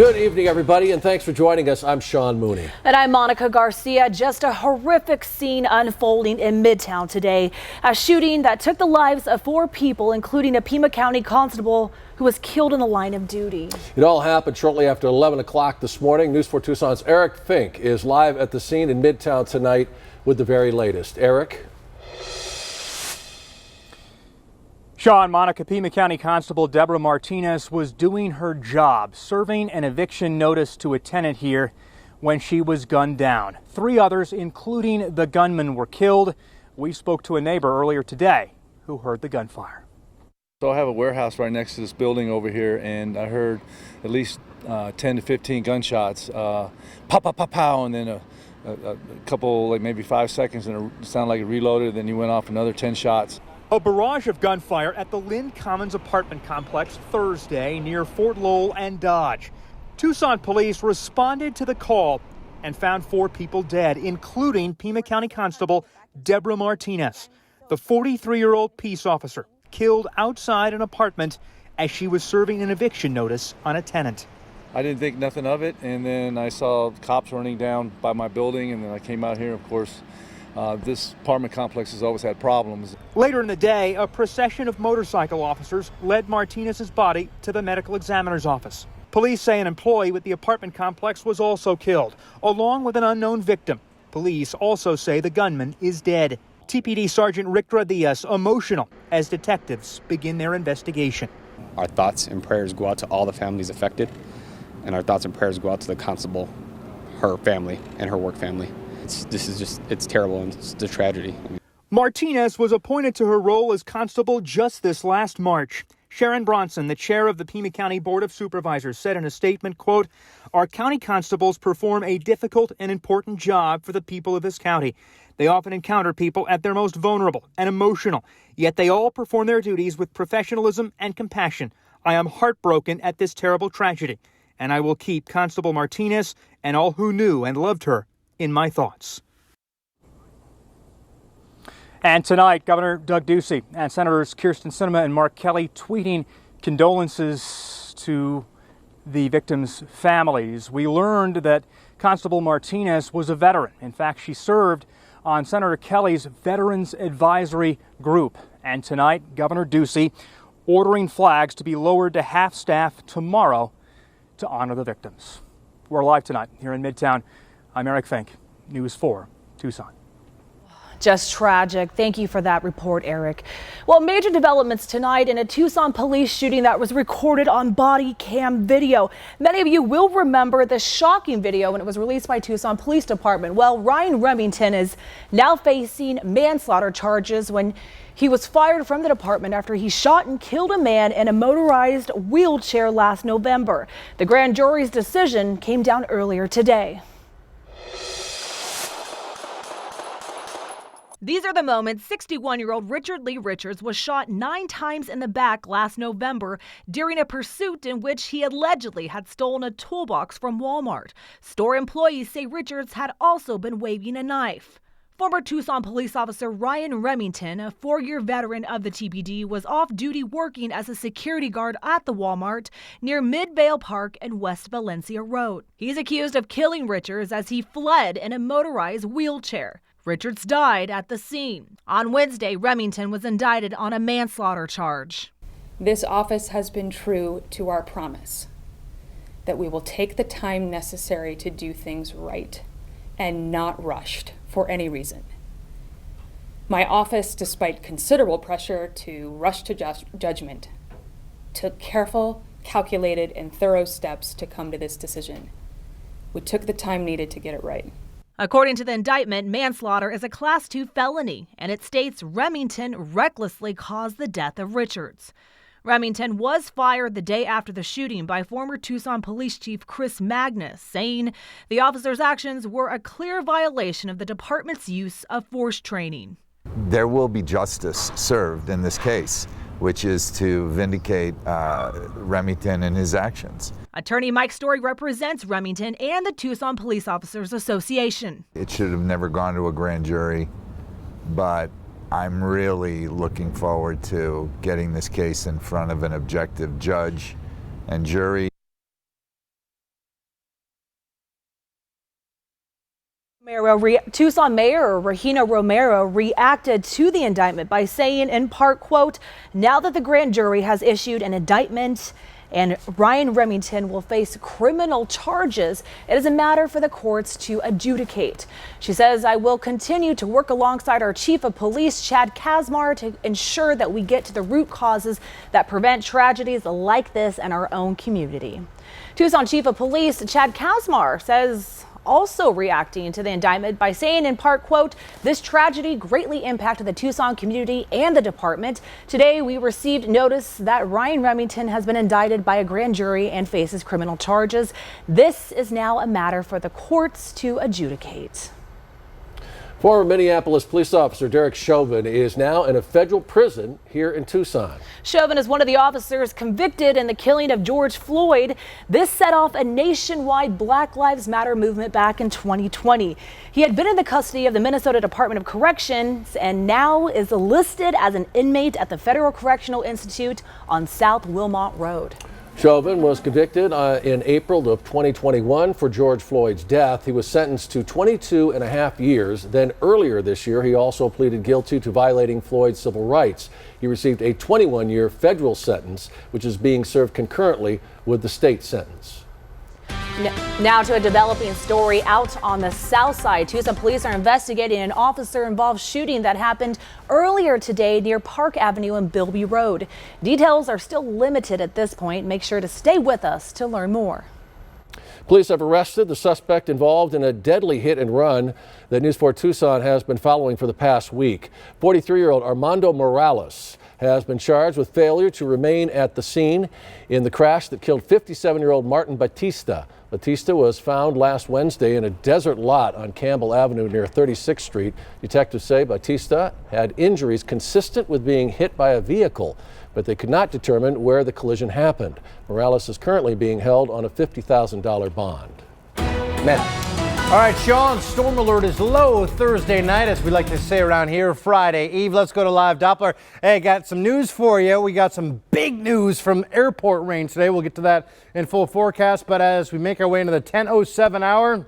Good evening, everybody, and thanks for joining us. I'm Sean Mooney. And I'm Monica Garcia. Just a horrific scene unfolding in Midtown today. A shooting that took the lives of 4 people, including a Pima County Constable who was killed in the line of duty. It all happened shortly after 11 o'clock this morning. News 4 Tucson's Eric Fink is live at the scene in Midtown tonight with the very latest. Eric? Sean, Monica, Pima County Constable Deborah Martinez was doing her job, serving an eviction notice to a tenant here when she was gunned down. 3 others, including the gunman, were killed. We spoke to a neighbor earlier today who heard the gunfire. So I have a warehouse right next to this building over here, and I heard at least 10 to 15 gunshots, pow, pow, pow, pow, and then a couple, like maybe 5 seconds, and it sounded like it reloaded, then he went off another 10 shots. A barrage of gunfire at the Lynn Commons apartment complex Thursday near Fort Lowell and Dodge. Tucson police responded to the call and found 4 people dead, including Pima County Constable Deborah Martinez, the 43-year-old peace officer, killed outside an apartment as she was serving an eviction notice on a tenant. I didn't think nothing of it, and then I saw cops running down by my building, and then I came out here. Of course, this apartment complex has always had problems. Later in the day, a procession of motorcycle officers led Martinez's body to the medical examiner's office. Police say an employee with the apartment complex was also killed, along with an unknown victim. Police also say the gunman is dead. TPD Sergeant Rick Diaz emotional as detectives begin their investigation. Our thoughts and prayers go out to all the families affected, and our thoughts and prayers go out to the constable, her family, and her work family. It's terrible, and it's a tragedy. Martinez was appointed to her role as constable just this last March. Sharon Bronson, the chair of the Pima County Board of Supervisors, said in a statement, quote, "Our county constables perform a difficult and important job for the people of this county. They often encounter people at their most vulnerable and emotional, yet they all perform their duties with professionalism and compassion. I am heartbroken at this terrible tragedy, and I will keep Constable Martinez and all who knew and loved her in my thoughts." And tonight, Governor Doug Ducey and Senators Kyrsten Sinema and Mark Kelly tweeting condolences to the victims' families. We learned that Constable Martinez was a veteran. In fact, she served on Senator Kelly's Veterans Advisory Group. And tonight, Governor Ducey ordering flags to be lowered to half staff tomorrow to honor the victims. We're live tonight here in Midtown. I'm Eric Fink, News 4 Tucson. Just tragic. Thank you for that report, Eric. Well, major developments tonight in a Tucson police shooting that was recorded on body cam video. Many of you will remember the shocking video when it was released by Tucson Police Department. Well, Ryan Remington is now facing manslaughter charges when he was fired from the department after he shot and killed a man in a motorized wheelchair last November. The grand jury's decision came down earlier today. These are the moments 61-year-old Richard Lee Richards was shot 9 times in the back last November during a pursuit in which he allegedly had stolen a toolbox from Walmart. Store employees say Richards had also been waving a knife. Former Tucson police officer Ryan Remington, a 4-year veteran of the TPD, was off duty working as a security guard at the Walmart near Midvale Park and West Valencia Road. He's accused of killing Richards as he fled in a motorized wheelchair. Richards died at the scene. On Wednesday, Remington was indicted on a manslaughter charge. This office has been true to our promise that we will take the time necessary to do things right and not rushed for any reason. My office, despite considerable pressure to rush to judgment, took careful, calculated, and thorough steps to come to this decision. We took the time needed to get it right. According to the indictment, manslaughter is a Class 2 felony, and it states Remington recklessly caused the death of Richards. Remington was fired the day after the shooting by former Tucson Police Chief Chris Magnus, saying the officer's actions were a clear violation of the department's use of force training. There will be justice served in this case, which is to vindicate Remington and his actions. Attorney Mike Story represents Remington and the Tucson Police Officers Association. It should have never gone to a grand jury, but I'm really looking forward to getting this case in front of an objective judge and jury. Tucson Mayor Regina Romero reacted to the indictment by saying in part, quote, "Now that the grand jury has issued an indictment and Ryan Remington will face criminal charges, it is a matter for the courts to adjudicate." She says, "I will continue to work alongside our chief of police, Chad Kasmar, to ensure that we get to the root causes that prevent tragedies like this in our own community." Tucson Chief of Police Chad Kasmar says, also reacting to the indictment by saying in part, quote, "This tragedy greatly impacted the Tucson community and the department. Today we received notice that Ryan Remington has been indicted by a grand jury and faces criminal charges. This is now a matter for the courts to adjudicate." Former Minneapolis police officer Derek Shovin is now in a federal prison here in Tucson. Shovin is one of the officers convicted in the killing of George Floyd. This set off a nationwide Black Lives Matter movement back in 2020. He had been in the custody of the Minnesota Department of Corrections and now is listed as an inmate at the Federal Correctional Institute on South Wilmot Road. Shovin was convicted in April of 2021 for George Floyd's death. He was sentenced to 22.5 years. Then earlier this year, he also pleaded guilty to violating Floyd's civil rights. He received a 21-year federal sentence, which is being served concurrently with the state sentence. Now to a developing story out on the south side. Tucson police are investigating an officer-involved shooting that happened earlier today near Park Avenue and Bilby Road. Details are still limited at this point. Make sure to stay with us to learn more. Police have arrested the suspect involved in a deadly hit and run that News 4 Tucson has been following for the past week. 43-year-old Armando Morales has been charged with failure to remain at the scene in the crash that killed 57-year-old Martin Batista. Batista was found last Wednesday in a desert lot on Campbell Avenue near 36th Street. Detectives say Batista had injuries consistent with being hit by a vehicle, but they could not determine where the collision happened. Morales is currently being held on a $50,000 bond. All right, Sean, storm alert is low Thursday night, as we like to say around here, Friday Eve. Let's go to Live Doppler. Hey, got some news for you. We got some big news from airport rain today. We'll get to that in full forecast. But as we make our way into the 10:07 hour,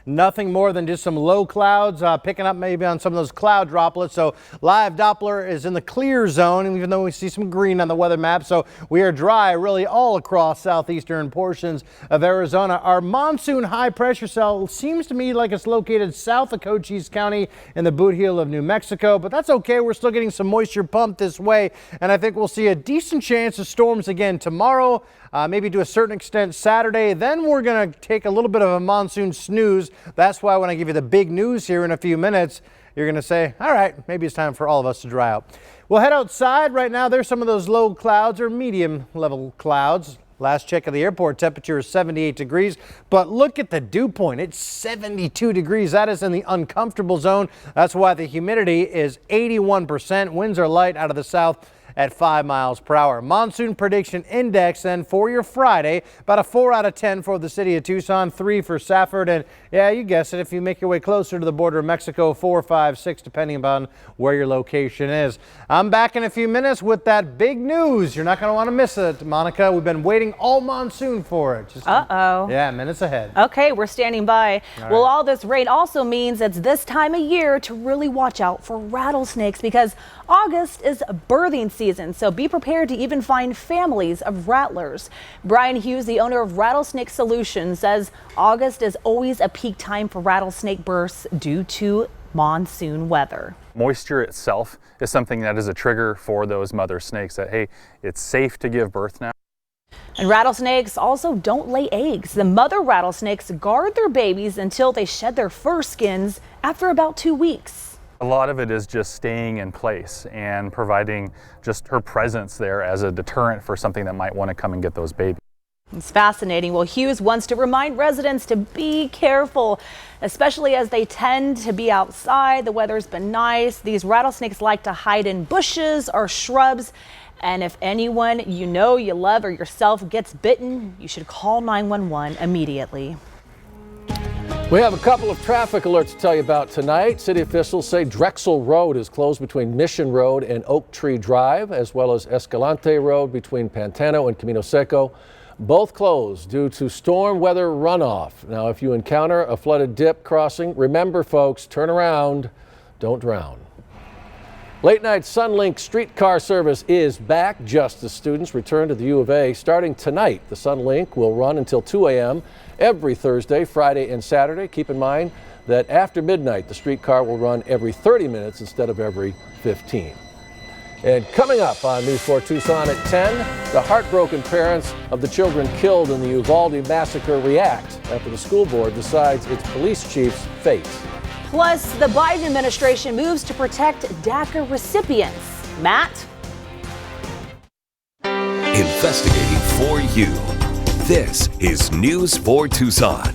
nothing more than just some low clouds picking up maybe on some of those cloud droplets. So Live Doppler is in the clear zone, even though we see some green on the weather map. So we are dry really all across southeastern portions of Arizona. Our monsoon high pressure cell seems to me like it's located south of Cochise County in the boot heel of New Mexico, but that's okay. We're still getting some moisture pumped this way, and I think we'll see a decent chance of storms again tomorrow. Maybe to a certain extent Saturday. Then we're going to take a little bit of a monsoon snooze. That's why when I give you the big news here in a few minutes, you're going to say, all right, maybe it's time for all of us to dry out. We'll head outside. Right now, there's some of those low clouds or medium level clouds. Last check of the airport temperature is 78 degrees, but look at the dew point. It's 72 degrees. That is in the uncomfortable zone. That's why the humidity is 81%. Winds are light out of the south at 5 miles per hour. Monsoon prediction index then for your Friday, about a 4 out of 10 for the city of Tucson, 3 for Safford, and yeah, you guessed it, if you make your way closer to the border of Mexico, 4, 5, 6, depending upon where your location is. I'm back in a few minutes with that big news. You're not going to want to miss it, Monica. We've been waiting all monsoon for it. Yeah, minutes ahead. Okay, we're standing by. Well, all this rain also means it's this time of year to really watch out for rattlesnakes, because August is birthing season, so be prepared to even find families of rattlers. Brian Hughes, the owner of Rattlesnake Solutions, says August is always a peak time for rattlesnake bursts due to monsoon weather. Moisture itself is something that is a trigger for those mother snakes that, hey, it's safe to give birth now. And rattlesnakes also don't lay eggs. The mother rattlesnakes guard their babies until they shed their fur skins after about 2 weeks. A lot of it is just staying in place and providing just her presence there as a deterrent for something that might want to come and get those babies. It's fascinating. Well, Hughes wants to remind residents to be careful, especially as they tend to be outside. The weather's been nice. These rattlesnakes like to hide in bushes or shrubs. And if anyone you know, you love, or yourself gets bitten, you should call 911 immediately. We have a couple of traffic alerts to tell you about tonight. City officials say Drexel Road is closed between Mission Road and Oak Tree Drive, as well as Escalante Road between Pantano and Camino Seco. both closed due to storm weather runoff. Now, if you encounter a flooded dip crossing, remember, folks, turn around, don't drown. Late night Sunlink streetcar service is back just as students return to the U of A. Starting tonight, the Sunlink will run until 2 a.m. every Thursday, Friday, and Saturday. Keep in mind that after midnight, the streetcar will run every 30 minutes instead of every 15. And coming up on News 4 Tucson at 10, the heartbroken parents of the children killed in the Uvalde massacre react after the school board decides its police chief's fate. Plus, the Biden administration moves to protect DACA recipients. Matt? Investigating for you. This is News 4 Tucson.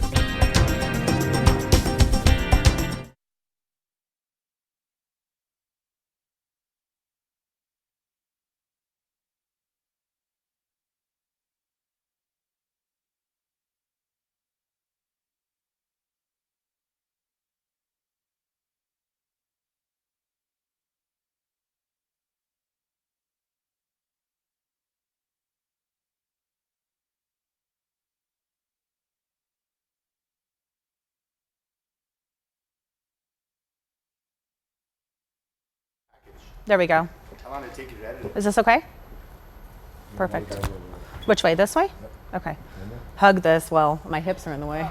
There we go. Is this okay? Perfect. Which way? This way? Okay. Hug this. Well, my hips are in the way.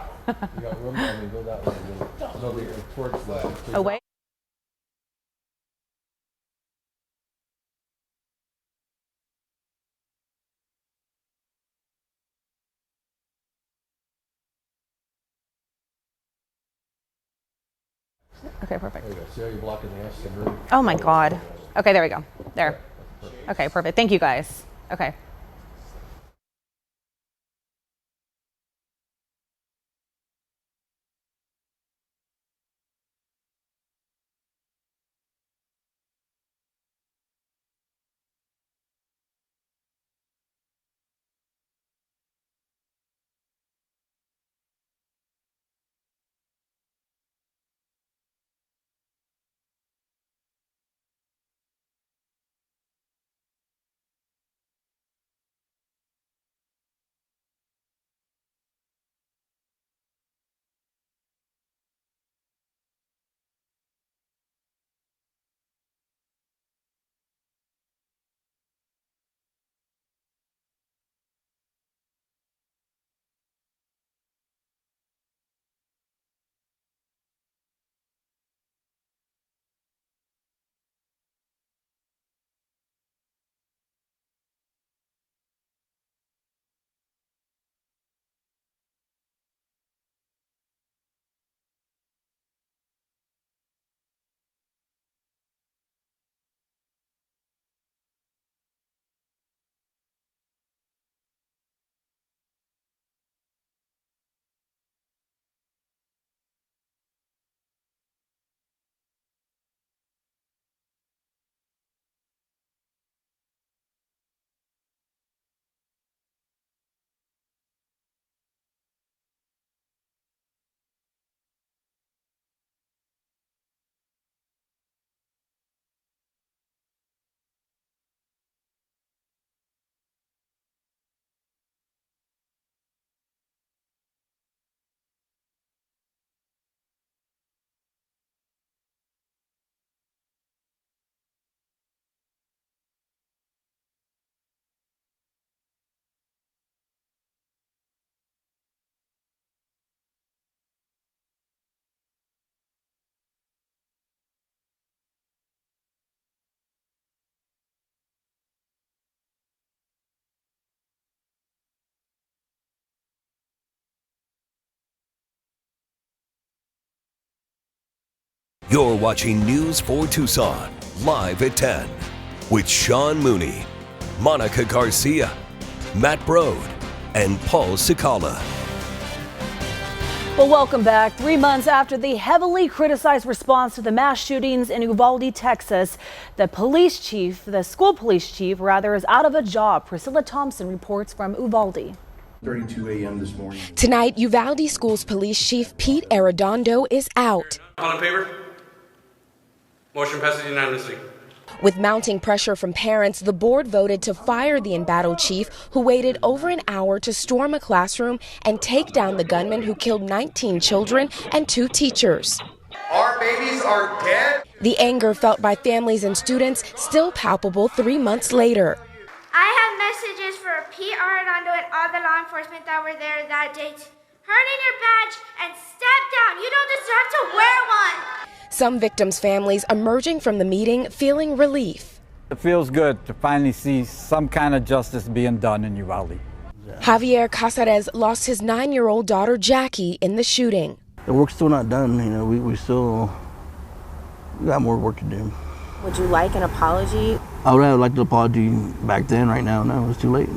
Away. Okay, perfect. There you go. See how you're blocking the S and R? Oh my God. Okay, there we go. There. Okay, perfect. Thank you guys. Okay. You're watching News 4 Tucson, live at 10, with Sean Mooney, Monica Garcia, Matt Brode, and Paul Cicala. Well, welcome back. 3 months after the heavily criticized response to the mass shootings in Uvalde, Texas, the school police chief, is out of a job. Priscilla Thompson reports from Uvalde. 32 a.m. this morning. Tonight, Uvalde Schools Police Chief Pete Arredondo is out. All in favor? Motion passes unanimously. With mounting pressure from parents, the board voted to fire the embattled chief, who waited over an hour to storm a classroom and take down the gunman who killed 19 children and 2 teachers. Our babies are dead. The anger felt by families and students still palpable 3 months later. I have messages for Pete Arredondo and all the law enforcement that were there that day. Turn in your badge and step down. You don't deserve to wear one. Some victims' families emerging from the meeting feeling relief. It feels good to finally see some kind of justice being done in Uvalde. Javier Casares lost his 9-year-old daughter Jackie in the shooting. The work's still not done. You know, we got more work to do. Would you like an apology? I would have liked an apology back then. Right now, no, it's too late.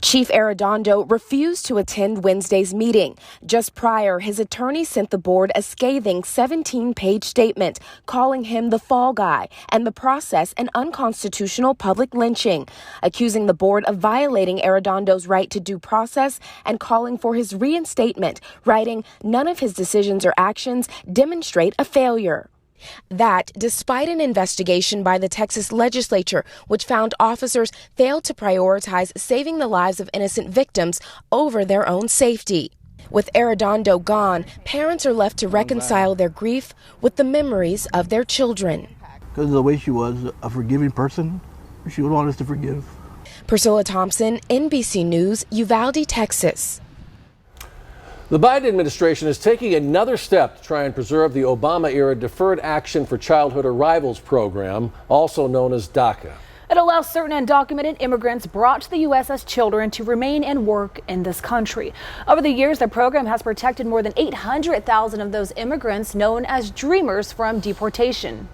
Chief Arredondo refused to attend Wednesday's meeting. Just prior, his attorney sent the board a scathing 17-page statement calling him the fall guy and the process an unconstitutional public lynching, accusing the board of violating Arredondo's right to due process and calling for his reinstatement, writing, "None of his decisions or actions demonstrate a failure." That, despite an investigation by the Texas legislature, which found officers failed to prioritize saving the lives of innocent victims over their own safety. With Arredondo gone, parents are left to reconcile their grief with the memories of their children. Because of the way she was, a forgiving person, she would want us to forgive. Priscilla Thompson, NBC News, Uvalde, Texas. The Biden administration is taking another step to try and preserve the Obama-era Deferred Action for Childhood Arrivals program, also known as DACA. It allows certain undocumented immigrants brought to the U.S. as children to remain and work in this country. Over the years, the program has protected more than 800,000 of those immigrants known as dreamers from deportation.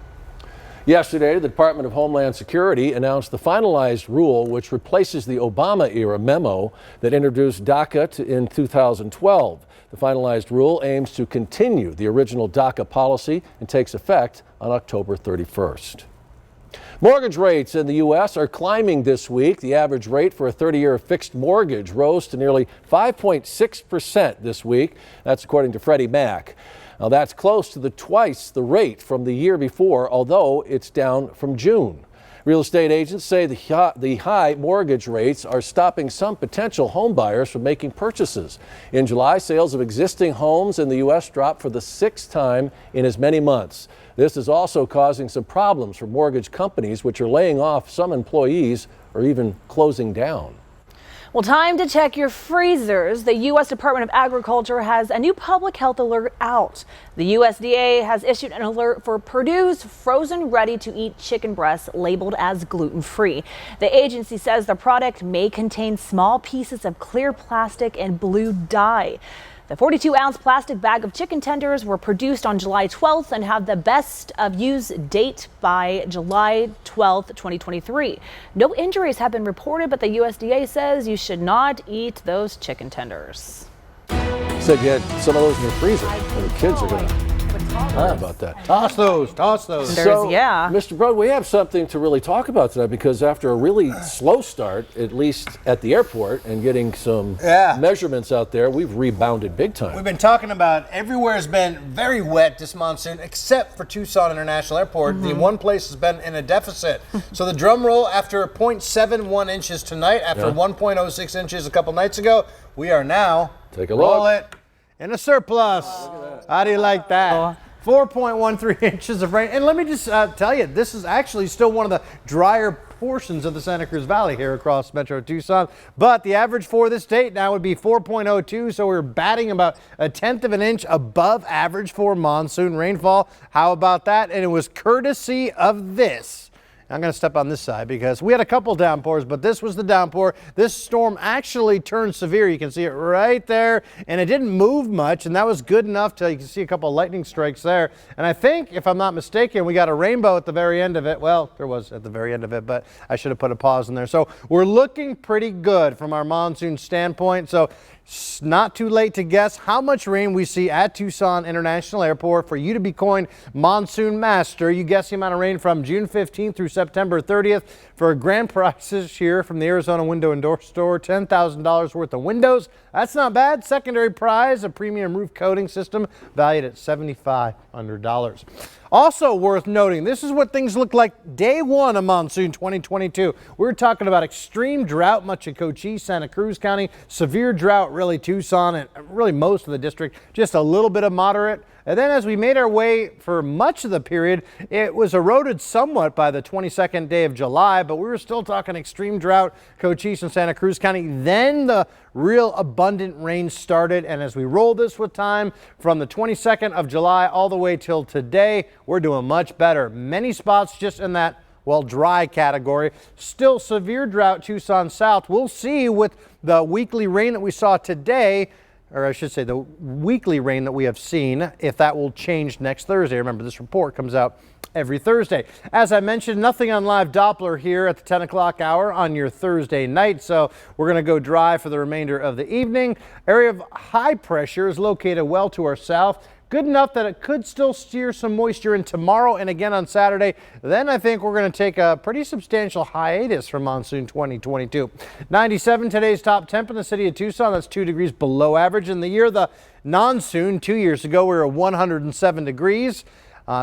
Yesterday, the Department of Homeland Security announced the finalized rule which replaces the Obama-era memo that introduced DACA in 2012. The finalized rule aims to continue the original DACA policy and takes effect on October 31st. Mortgage rates in the U.S. are climbing this week. The average rate for a 30-year fixed mortgage rose to nearly 5.6% this week. That's according to Freddie Mac. Now, that's close to twice the rate from the year before, although it's down from June. Real estate agents say the high mortgage rates are stopping some potential home buyers from making purchases. In July, sales of existing homes in the U.S. dropped for the 6th time in as many months. This is also causing some problems for mortgage companies, which are laying off some employees or even closing down. Well, time to check your freezers. The U.S. Department of Agriculture has a new public health alert out. The USDA has issued an alert for Purdue's frozen ready-to-eat chicken breasts labeled as gluten-free. The agency says the product may contain small pieces of clear plastic and blue dye. The 42-ounce plastic bag of chicken tenders were produced on July 12th and have the best of use date by July 12th, 2023. No injuries have been reported, but the USDA says you should not eat those chicken tenders. Said you had some of those in your freezer, and the kids are going to lie about that. Toss those. So, yeah. Mr. Broad, we have something to really talk about tonight because after a really slow start, at least at the airport, and getting some measurements out there, we've rebounded big time. We've been talking about everywhere has been very wet this monsoon, except for Tucson International Airport. The one place has been in a deficit. So the drum roll, after 0.71 inches tonight, after 1.06 inches a couple nights ago, we are now, take a roll look, it, in a surplus. How do you like that? 4.13 inches of rain. And let me just tell you, this is actually still one of the drier portions of the Santa Cruz Valley here across Metro Tucson. But the average for this date now would be 4.02. So we're batting about 1/10 of an inch above average for monsoon rainfall. How about that? And it was courtesy of this. I'm going to step on this side because we had a couple downpours, but this was the downpour. This storm actually turned severe. You can see it right there, and it didn't move much, and that was good enough till you can see a couple of lightning strikes there. And I think, if I'm not mistaken, we got a rainbow at the very end of it. Well, there was at the very end of it, but I should have put a pause in there. So we're looking pretty good from our monsoon standpoint. So it's not too late to guess how much rain we see at Tucson International Airport. For you to be coined Monsoon Master, you guess the amount of rain from June 15th through September 30th. For grand prizes here from the Arizona Window and Door Store, $10,000 worth of windows. That's not bad. Secondary prize, a premium roof coating system valued at $7,500. Also worth noting, this is what things look like day one of monsoon 2022. We're talking about extreme drought, much of Cochise, Santa Cruz County, severe drought, really Tucson, and really most of the district, just a little bit of moderate. And then as we made our way for much of the period, it was eroded somewhat by the 22nd day of July, but we were still talking extreme drought, Cochise and Santa Cruz County. Then the real abundant rain started, and as we roll this with time from the 22nd of July all the way till today, we're doing much better. Many spots just in that, well, dry category. Still severe drought, Tucson South. We'll see with the weekly rain that we saw today, or I should say the weekly rain that we have seen, if that will change next Thursday. Remember, this report comes out every Thursday. As I mentioned, nothing on live Doppler here at the 10 o'clock hour on your Thursday night, so we're going to go dry for the remainder of the evening. Area of high pressure is located well to our south. Good enough that it could still steer some moisture in tomorrow and again on Saturday. Then I think we're going to take a pretty substantial hiatus from monsoon 2022. 97 today's top temp in the city of Tucson. That's 2 degrees below average. In the year the monsoon 2 years ago, we were at 107 degrees.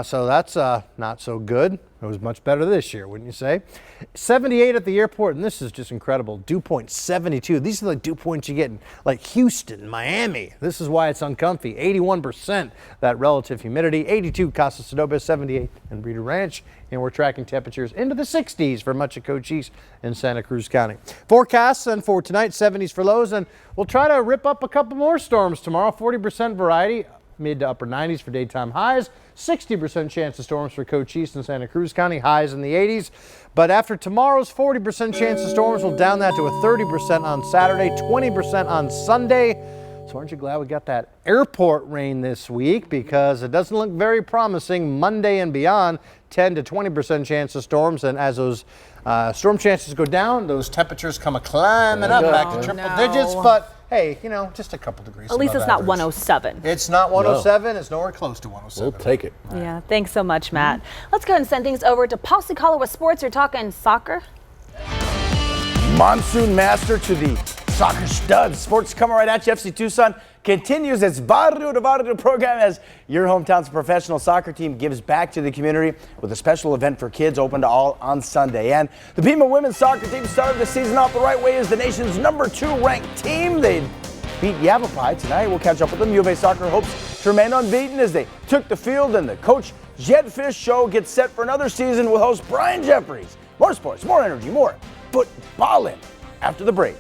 So that's not so good. It was much better this year, wouldn't you say? 78 at the airport, and this is just incredible. Dew point 72. These are the dew points you get in like Houston, Miami. This is why it's uncomfy. 81% that relative humidity. 82 Casa Sedova, 78 in Breeder Ranch, and we're tracking temperatures into the 60s for much of Cochise and Santa Cruz County. Forecasts and for tonight, 70s for lows, and we'll try to rip up a couple more storms tomorrow. 40% variety. Mid to upper 90s for daytime highs, 60% chance of storms for Cochise and Santa Cruz County, highs in the 80s. But after tomorrow's 40% chance of storms, we'll down that to a 30% on Saturday, 20% on Sunday. So aren't you glad we got that airport rain this week, because it doesn't look very promising Monday and beyond. 10 to 20% chance of storms, and as those storm chances go down, those temperatures come climbing up back to triple digits. But hey, you know, just a couple degrees. At least it's not 107. It's not 107. No. It's nowhere close to 107. We'll take it. Yeah, thanks so much, Matt. Let's go ahead and send things over to Paul Sikala with sports. You're talking soccer. Monsoon master to the soccer studs. Sports coming right at you. FC Tucson continues its Barrio de Barrio program as your hometown's professional soccer team gives back to the community with a special event for kids open to all on Sunday. And the Pima women's soccer team started the season off the right way as the nation's #2 ranked team. They beat Yavapai tonight. We'll catch up with them. U of A soccer hopes to remain unbeaten as they took the field, and the Coach Jetfish show gets set for another season with host Brian Jeffries. More sports, more energy, more footballin' after the break.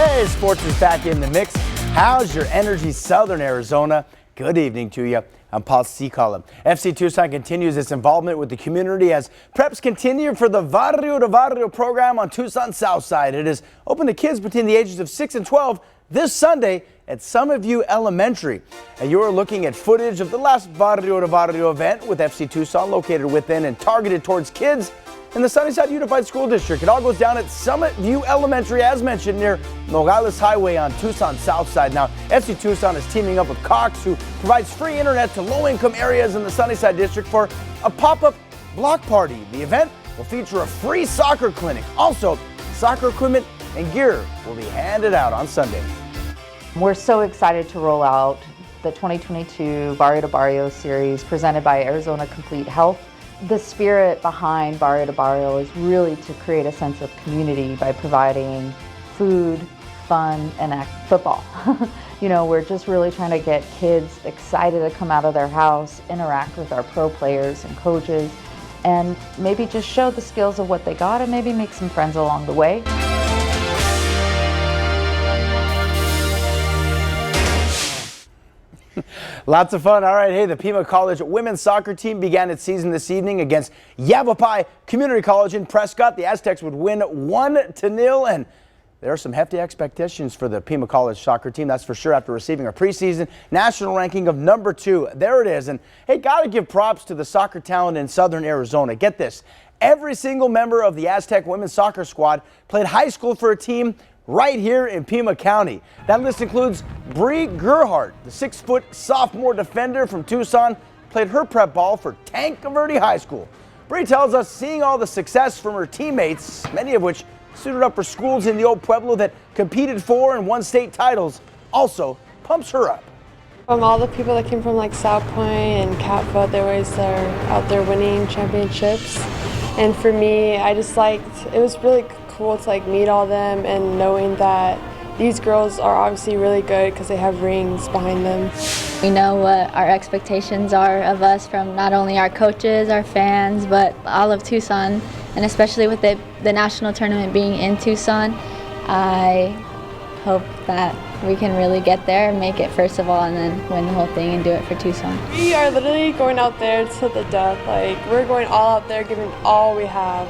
Hey, sports is back in the mix. How's your energy, Southern Arizona? Good evening to you. I'm Paul Sikala. FC Tucson continues its involvement with the community as preps continue for the Barrio to Barrio program on Tucson's south side. It is open to kids between the ages of 6 and 12 this Sunday at Summitview Elementary. And you are looking at footage of the last Barrio to Barrio event with FC Tucson located within and targeted towards kids in the Sunnyside Unified School District. It all goes down at Summitview Elementary, as mentioned, near Nogales Highway on Tucson's south side. Now, FC Tucson is teaming up with Cox, who provides free internet to low-income areas in the Sunnyside District, for a pop-up block party. The event will feature a free soccer clinic. Also, soccer equipment and gear will be handed out on Sunday. We're so excited to roll out the 2022 Barrio to Barrio series presented by Arizona Complete Health. The spirit behind Barrio to Barrio is really to create a sense of community by providing food, fun, and football. You know, we're just really trying to get kids excited to come out of their house, interact with our pro players and coaches, and maybe just show the skills of what they got and maybe make some friends along the way. Lots of fun. All right, hey, the Pima College women's soccer team began its season this evening against Yavapai Community College in Prescott. The Aztecs would win 1-0, and there are some hefty expectations for the Pima College soccer team, that's for sure, after receiving a preseason national ranking of number 2. There it is. And hey, got to give props to the soccer talent in Southern Arizona. Get this. Every single member of the Aztec women's soccer squad played high school for a team right here in Pima County. That list includes Bree Gerhardt, the 6-foot sophomore defender from Tucson, played her prep ball for Tanque Verde High School. Bree tells us seeing all the success from her teammates, many of which suited up for schools in the old Pueblo that competed for and won state titles, also pumps her up. All the people that came from like South Point and Catfoot, they always are out there winning championships. And for me, I just liked, it was really cool to like meet all them and knowing that these girls are obviously really good because they have rings behind them. We know what our expectations are of us from not only our coaches, our fans, but all of Tucson, and especially with the national tournament being in Tucson. I hope that we can really get there and make it first of all and then win the whole thing and do it for Tucson. We are literally going out there to the death. Like, we're going all out there, giving all we have.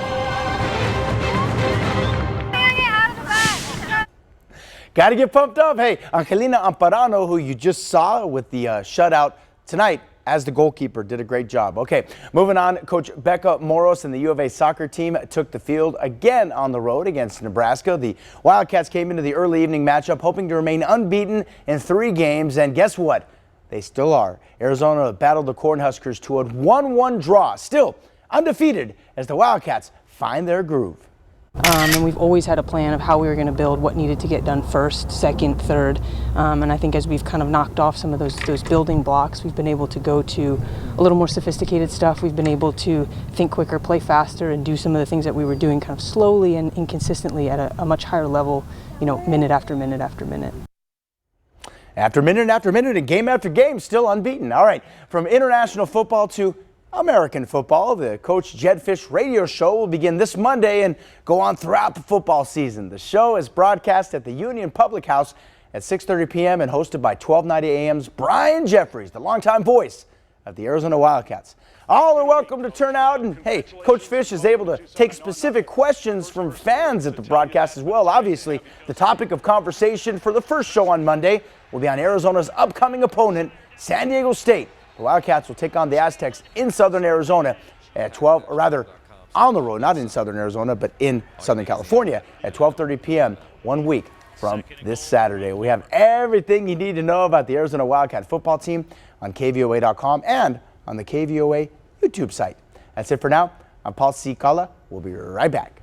Got to get pumped up. Hey, Angelina Amparano, who you just saw with the shutout tonight as the goalkeeper, did a great job. Okay, moving on. Coach Becca Moros and the U of A soccer team took the field again on the road against Nebraska. The Wildcats came into the early evening matchup hoping to remain unbeaten in 3 games, and guess what? They still are. Arizona battled the Cornhuskers to a 1-1 draw, still undefeated as the Wildcats find their groove. And we've always had a plan of how we were going to build, what needed to get done first, second, third. And I think as we've kind of knocked off some of those building blocks, we've been able to go to a little more sophisticated stuff. We've been able to think quicker, play faster, and do some of the things that we were doing kind of slowly and inconsistently at a much higher level, you know, minute after minute after minute. After minute after minute and game after game, still unbeaten. All right, from international football to American football, the Coach Jed Fish radio show will begin this Monday and go on throughout the football season. The show is broadcast at the Union Public House at 6:30 p.m. and hosted by 1290 AM's Brian Jeffries, the longtime voice of the Arizona Wildcats. All are welcome to turn out, and hey, Coach Fish is able to take specific questions from fans at the broadcast as well. Obviously, the topic of conversation for the first show on Monday will be on Arizona's upcoming opponent, San Diego State. The Wildcats will take on the Aztecs in Southern Arizona at 12, or rather on the road, not in Southern Arizona, but in Southern California at 12:30 p.m. 1 week from this Saturday. We have everything you need to know about the Arizona Wildcat football team on KVOA.com and on the KVOA YouTube site. That's it for now. I'm Paul Sikala. We'll be right back.